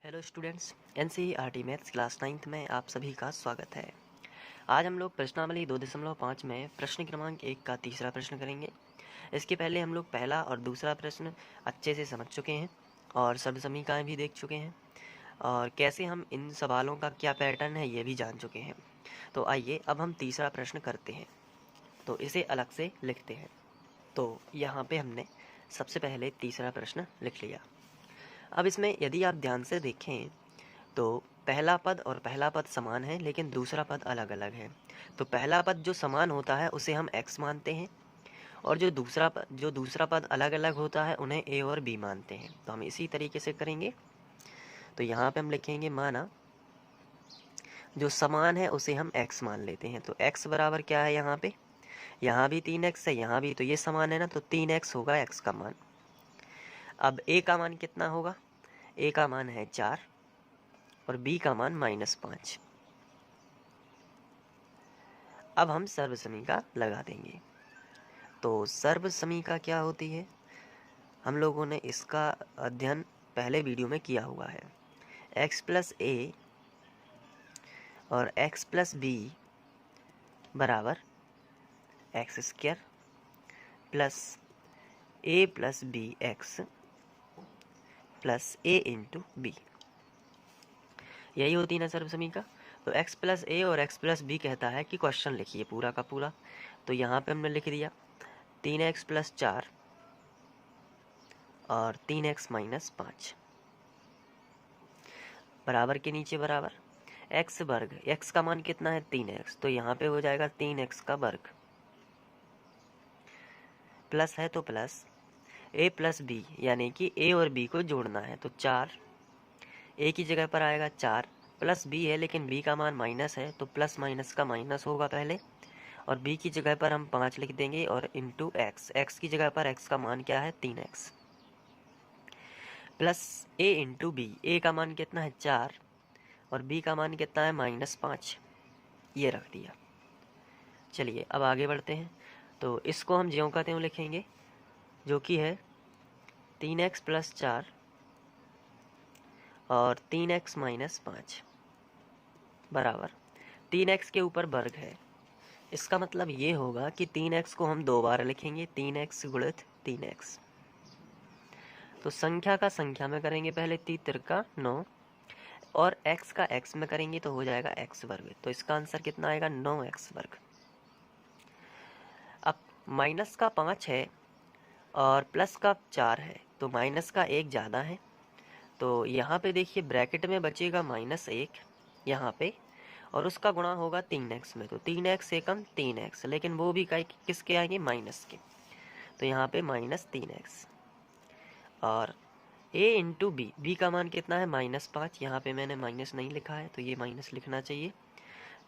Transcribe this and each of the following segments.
Hello students, NCERT maths class 9th में आप सभी का स्वागत है। आज हम लोग प्रश्नावली 2.5 में प्रश्न क्रमांक 1 का तीसरा प्रश्न करेंगे। इसके पहले हम लोग पहला और दूसरा प्रश्न अच्छे से समझ चुके हैं और शब्द समीकरण भी देख चुके हैं और कैसे हम इन सवालों का क्या पैटर्न है ये भी जान चुके हैं। तो आइए अब हम तीसरा प्रश्न करते हैं। तो इसे अलग से लिखते हैं। तो यहाँ पे हमने सबसे पहले तीसरा प्रश्न लिख लिया। अब इसमें यदि आप ध्यान से देखें तो पहला पद और पहला पद समान है लेकिन दूसरा पद अलग अलग है। तो पहला पद जो समान होता है उसे हम x मानते हैं और जो दूसरा पद अलग अलग होता है उन्हें a और b मानते हैं। तो हम इसी तरीके से करेंगे। तो यहाँ पे हम लिखेंगे माना जो समान है उसे हम x मान लेते हैं। तो x बराबर क्या है, यहाँ भी 3x है, यहाँ भी, तो ये समान है ना, तो 3x होगा x का मान। अब a का मान कितना होगा, a का मान है 4 और b का मान -5। अब हम सर्व समीका लगा देंगे। तो सर्व समीका क्या होती है, हम लोगों ने इसका अध्ययन पहले वीडियो में किया हुआ है। x प्लस a और x प्लस b बराबर X square plus a plus B X plus a into B, यही होती है ना सर्व समीका। तो x प्लस a और x प्लस बी कहता है कि क्वेश्चन लिखिए पूरा का पूरा। तो यहाँ पे हमने लिख दिया 3x प्लस 4 और 3x माइनस 5 बराबर के नीचे बराबर x वर्ग, x का मान कितना है 3x, तो यहाँ पे हो जाएगा 3x का वर्ग प्लस है तो प्लस a प्लस बी, यानी कि a और b को जोड़ना है। तो 4 a की जगह पर आएगा 4 प्लस b है लेकिन b का मान माइनस है तो प्लस माइनस का माइनस होगा पहले, और b की जगह पर हम 5 लिख देंगे और इंटू x की जगह पर x का मान क्या है 3x plus a into B, a का मान कितना है 4 और b का मान कितना है -5, ये रख दिया। चलिए अब आगे बढ़ते हैं। तो इसको हम ज्यों का त्यों लिखेंगे, जो कि है 3x प्लस 4 और 3x माइनस 5 बराबर 3x के ऊपर वर्ग है। इसका मतलब ये होगा कि 3x को हम 2 बार लिखेंगे, 3x गुणित 3x। तो संख्या का संख्या में करेंगे पहले 3 तिरका 9 और x का x में करेंगे तो हो जाएगा x वर्ग। तो इसका आंसर कितना आएगा 9x वर्ग। अब माइनस का 5 है और प्लस का 4 है तो माइनस का 1 ज़्यादा है। तो यहाँ पे देखिए ब्रैकेट में बचेगा -1 यहाँ पे और उसका गुणा होगा 3x में। तो 3x से कम 3x, लेकिन वो भी किसके आएंगे, माइनस के। तो यहाँ पे -3x और a इंटू बी, बी का मान कितना है -5, यहाँ पे मैंने माइनस नहीं लिखा है तो ये माइनस लिखना चाहिए।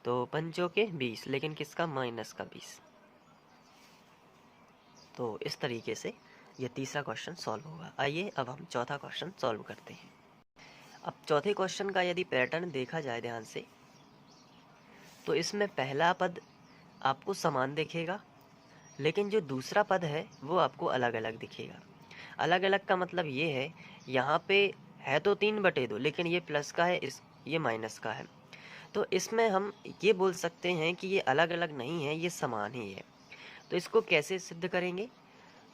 तो 5 के 20, लेकिन किसका, माइनस का 20। तो इस तरीके से ये तीसरा क्वेश्चन सॉल्व होगा। आइए अब हम चौथा क्वेश्चन सॉल्व करते हैं। अब चौथे क्वेश्चन का यदि पैटर्न देखा जाए ध्यान से, तो इसमें पहला पद आपको समान दिखेगा लेकिन जो दूसरा पद है वो आपको अलग अलग दिखेगा। अलग अलग का मतलब ये है, यहाँ पे है तो 3/2 लेकिन ये प्लस का है, ये माइनस का है। तो इसमें हम ये बोल सकते हैं कि ये अलग अलग नहीं है, ये समान ही है। तो इसको कैसे सिद्ध करेंगे,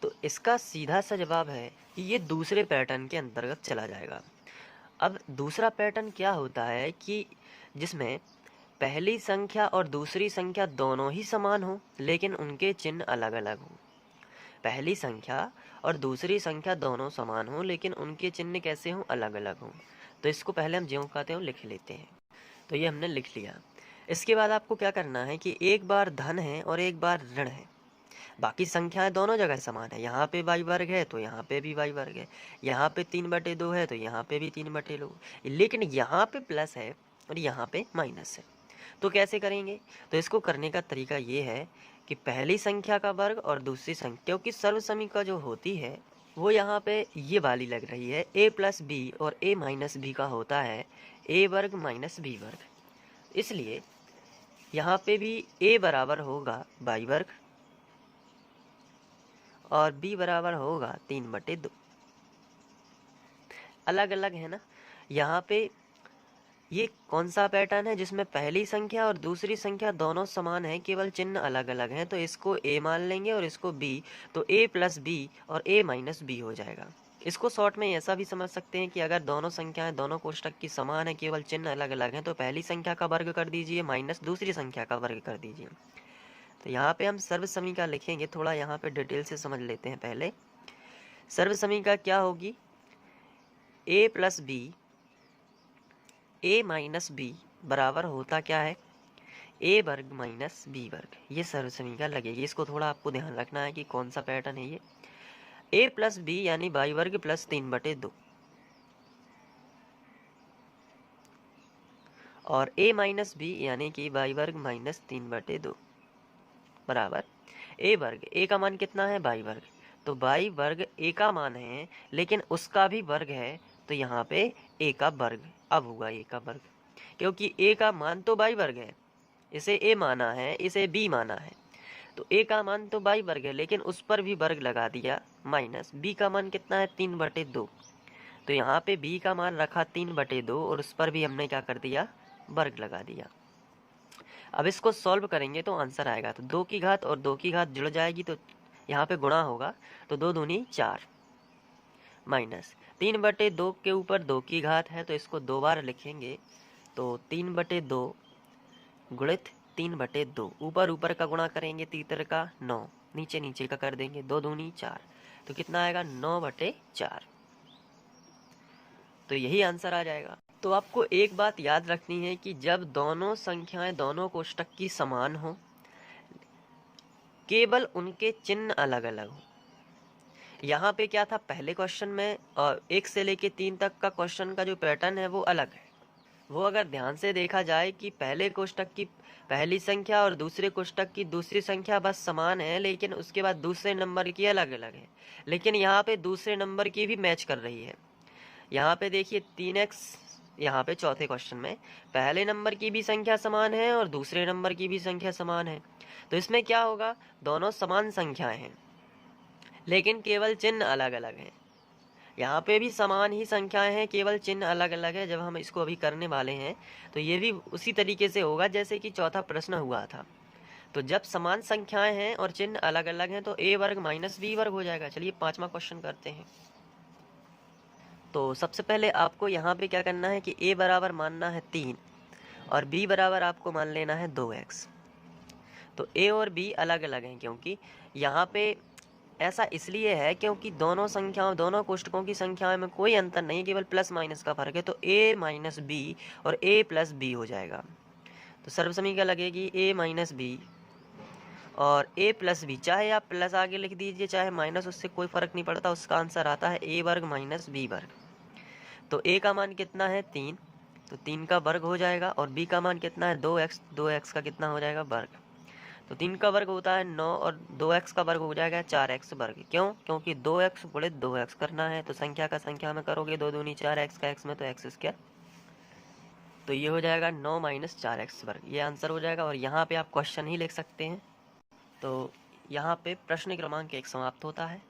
तो इसका सीधा सा जवाब है कि ये दूसरे पैटर्न के अंतर्गत चला जाएगा। अब दूसरा पैटर्न क्या होता है कि जिसमें पहली संख्या और दूसरी संख्या दोनों ही समान हो लेकिन उनके चिन्ह अलग अलग हो। पहली संख्या और दूसरी संख्या दोनों समान हो लेकिन उनके चिन्ह कैसे हों, अलग अलग हों। तो इसको पहले हम ज्यों कहते हो लिख लेते हैं। तो ये हमने लिख लिया। इसके बाद आपको क्या करना है कि एक बार धन है और एक बार ऋण है, बाकी संख्याएं दोनों जगह समान है। यहाँ पे y वर्ग है तो यहाँ पे भी y वर्ग है, यहाँ पे 3/2 है तो यहाँ पे भी 3/2, लेकिन यहाँ पे प्लस है और यहाँ पे माइनस है। तो कैसे करेंगे, तो इसको करने का तरीका ये है कि पहली संख्या का वर्ग और दूसरी संख्या, क्योंकि सर्व समीका जो होती है वो यहाँ पे ये वाली लग रही है, a प्लस बी और a माइनस बी का होता है a वर्ग माइनस बी वर्ग, इसलिए यहाँ पे भी a बराबर होगा y वर्ग और b बराबर होगा 3/2। अलग अलग है ना, यहाँ पे ये कौन सा पैटर्न है जिसमें पहली संख्या और दूसरी संख्या दोनों समान है, केवल चिन्ह अलग अलग हैं, तो इसको a मान लेंगे और इसको b, तो a प्लस b और a माइनस b हो जाएगा। इसको शॉर्ट में ऐसा भी समझ सकते हैं कि अगर दोनों संख्याएं दोनों कोष्टक की समान है, केवल चिन्ह अलग अलग हैं, तो पहली संख्या का वर्ग कर दीजिए माइनस दूसरी संख्या का वर्ग कर दीजिए। तो यहाँ पे हम सर्व समीका लिखेंगे, थोड़ा यहाँ पे डिटेल से समझ लेते हैं। पहले सर्व समीका क्या होगी, a plus b a minus b बराबर होता क्या है, a वर्ग माइनस b वर्ग। ये सर्व समीका लगेगी। इसको थोड़ा आपको ध्यान रखना है कि कौन सा पैटर्न है ये। a प्लस b यानी y वर्ग प्लस 3/2 और a माइनस b यानी कि y वर्ग माइनस 3/2 बराबर a वर्ग। a का मान कितना है, y वर्ग, तो y वर्ग a का मान है लेकिन उसका भी वर्ग है, तो यहाँ पे a का वर्ग अब होगा a का वर्ग, क्योंकि a का मान तो y वर्ग है, इसे a माना है, इसे b माना है, तो a का मान तो y वर्ग है लेकिन उस पर भी वर्ग लगा दिया माइनस b का मान कितना है 3/2, तो यहाँ पे b का मान रखा 3/2 और उस पर भी हमने क्या कर दिया, वर्ग लगा दिया। अब इसको सॉल्व करेंगे तो आंसर आएगा, तो 2 की घात और 2 की घात जुड़ जाएगी तो यहाँ पे गुणा होगा, तो 2 दूनी 4 माइनस 3/2 के ऊपर 2 की घात है, तो इसको 2 बार लिखेंगे, तो 3/2 गुणित 3/2, ऊपर ऊपर का गुणा करेंगे, तीतर का 9, नीचे नीचे का कर देंगे, 2 दूनी 4, तो कितना आएगा 9/4, तो यही आंसर आ जाएगा। तो आपको एक बात याद रखनी है कि जब दोनों संख्याएं दोनों कोष्टक की समान हो, केवल उनके चिन्ह अलग अलग हो। यहाँ पे क्या था, पहले क्वेश्चन में 1 से लेके 3 तक का क्वेश्चन का जो पैटर्न है वो अलग है। वो अगर ध्यान से देखा जाए कि पहले कोष्टक की पहली संख्या और दूसरे कोष्टक की दूसरी संख्या बस समान है, लेकिन उसके बाद दूसरे नंबर की अलग अलग है, लेकिन यहाँ पे दूसरे नंबर की भी मैच कर रही है। यहाँ पे देखिए 3x, यहाँ पे चौथे क्वेश्चन में पहले नंबर की भी संख्या समान है और दूसरे नंबर की भी संख्या समान है, तो इसमें क्या होगा, दोनों समान संख्याएं हैं लेकिन केवल चिन्ह अलग अलग हैं। यहाँ पे भी समान ही संख्याएं हैं, केवल चिन्ह अलग अलग है। जब हम इसको अभी करने वाले हैं तो ये भी उसी तरीके से होगा जैसे कि चौथा प्रश्न हुआ था। तो जब समान संख्याएं हैं और चिन्ह अलग अलग हैं तो a वर्ग माइनस b वर्ग हो जाएगा। चलिए 5वां क्वेश्चन करते हैं। तो सबसे पहले आपको यहाँ पे क्या करना है कि a बराबर मानना है 3 और b बराबर आपको मान लेना है 2x। तो a और b अलग अलग हैं, क्योंकि यहाँ पे ऐसा इसलिए है क्योंकि दोनों संख्याओं दोनों कोष्टकों की संख्याओं में कोई अंतर नहीं, केवल प्लस माइनस का फर्क है, तो a माइनस b और a प्लस b हो जाएगा। तो सर्व समीकरण लगेगी a माइनस b और a प्लस b, चाहे आप प्लस आगे लिख दीजिए चाहे माइनस, उससे कोई फर्क नहीं पड़ता, उसका आंसर आता है a वर्ग माइनस b वर्ग। तो a का मान कितना है 3, तो 3 का वर्ग हो जाएगा, और b का मान कितना है 2x, 2x का कितना हो जाएगा वर्ग। तो 3 का वर्ग होता है 9 और 2x का वर्ग हो जाएगा 4x वर्ग। क्यों, क्योंकि 2x गुणित 2x करना है, तो संख्या का संख्या में करोगे 2 दूनी 4, x का x में तो x स्क्वायर, तो ये हो जाएगा 9 माइनस 4x वर्ग, ये आंसर हो जाएगा। और यहाँ पे आप क्वेश्चन ही लिख सकते हैं। तो यहाँ पे प्रश्न क्रमांक 1 समाप्त होता है।